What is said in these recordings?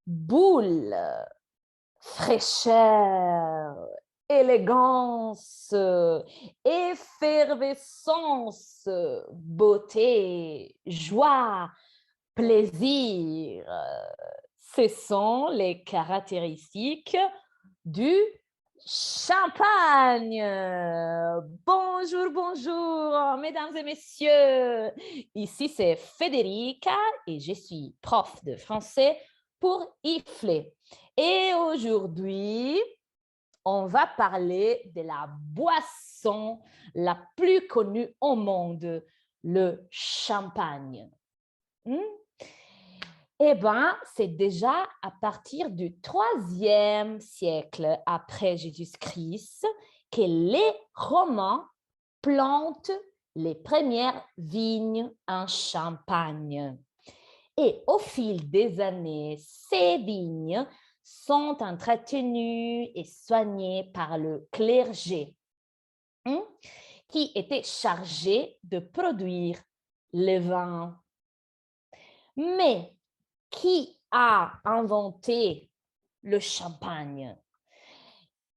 Boule, fraîcheur, élégance, effervescence, beauté, joie, plaisir. Ce sont les caractéristiques du champagne. Bonjour, bonjour, mesdames et messieurs. Ici, c'est Federica et je suis prof de français pour IFLE. Et aujourd'hui, on va parler de la boisson la plus connue au monde, le champagne. Eh bien, c'est déjà à partir du IIIe siècle après Jésus-Christ que les Romains plantent les premières vignes en Champagne. Et au fil des années, ces vignes sont entretenues et soignées par le clergé, qui était chargé de produire le vin. Mais qui a inventé le champagne?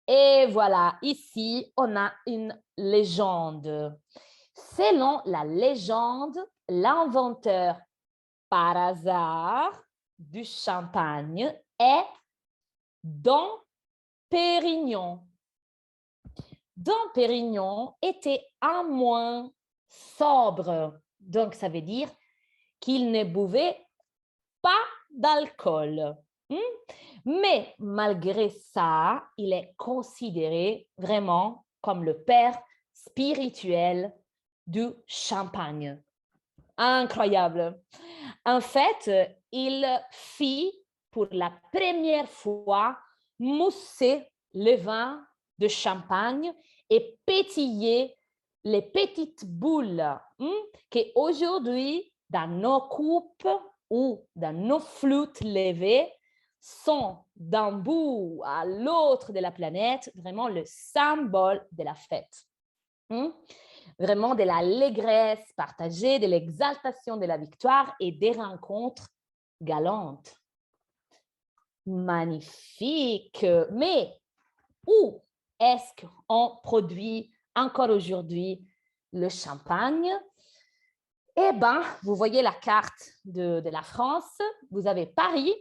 Et voilà, ici, on a une légende. Selon la légende, l'inventeur par hasard du champagne est Dom Pérignon. Dom Pérignon était un moins sobre, donc ça veut dire qu'il ne buvait pas d'alcool. Mais malgré ça, il est considéré vraiment comme le père spirituel du champagne. Incroyable. En fait, il fit pour la première fois mousser le vin de champagne et pétiller les petites boules qu'aujourd'hui, dans nos coupes ou dans nos flûtes levées, sont d'un bout à l'autre de la planète vraiment le symbole de la fête. Vraiment de l'allégresse partagée, de l'exaltation de la victoire et des rencontres galantes. Magnifique! Mais où est-ce qu'on produit encore aujourd'hui le champagne? Eh bien, vous voyez la carte de la France, vous avez Paris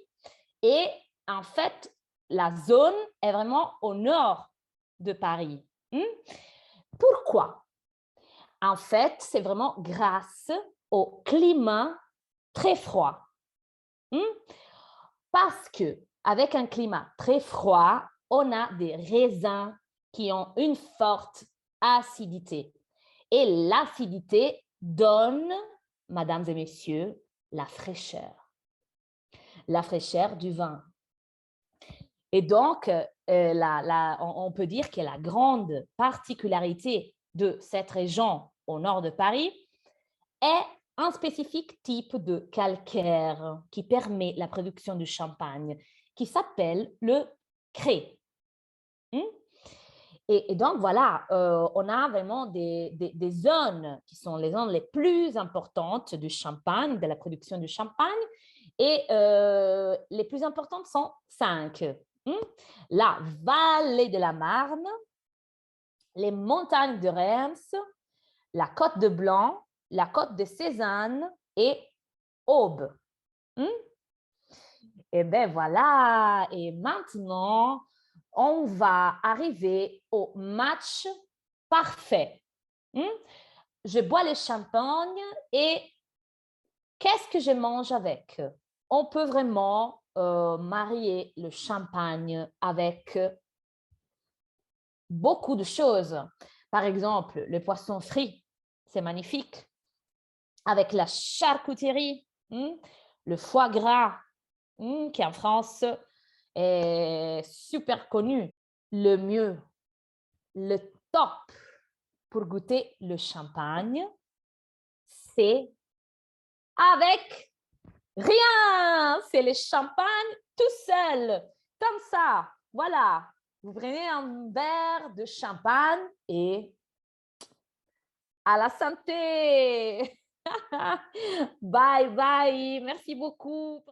et en fait, la zone est vraiment au nord de Paris. Pourquoi? En fait, c'est vraiment grâce au climat très froid. Parce qu'avec un climat très froid, on a des raisins qui ont une forte acidité. Et l'acidité donne, mesdames et messieurs, la fraîcheur du vin. Et donc, on peut dire que la grande particularité de cette région au nord de Paris est un spécifique type de calcaire qui permet la production du champagne, qui s'appelle le craie. Et donc, voilà, on a vraiment des zones qui sont les zones les plus importantes du champagne, de la production du champagne. Et les plus importantes sont 5. La vallée de la Marne, les montagnes de Reims, la côte de Blanc, la côte de Cézanne et Aube. Et bien voilà, et maintenant, on va arriver au match parfait. Je bois le champagne et qu'est-ce que je mange avec? On peut vraiment marier le champagne avec beaucoup de choses. Par exemple, le poisson frit, c'est magnifique. Avec la charcuterie, le foie gras, qui en France est super connu. Le mieux, le top pour goûter le champagne, c'est avec rien. C'est le champagne tout seul, comme ça. Voilà. Vous prenez un verre de champagne et à la santé. Bye bye. Merci beaucoup.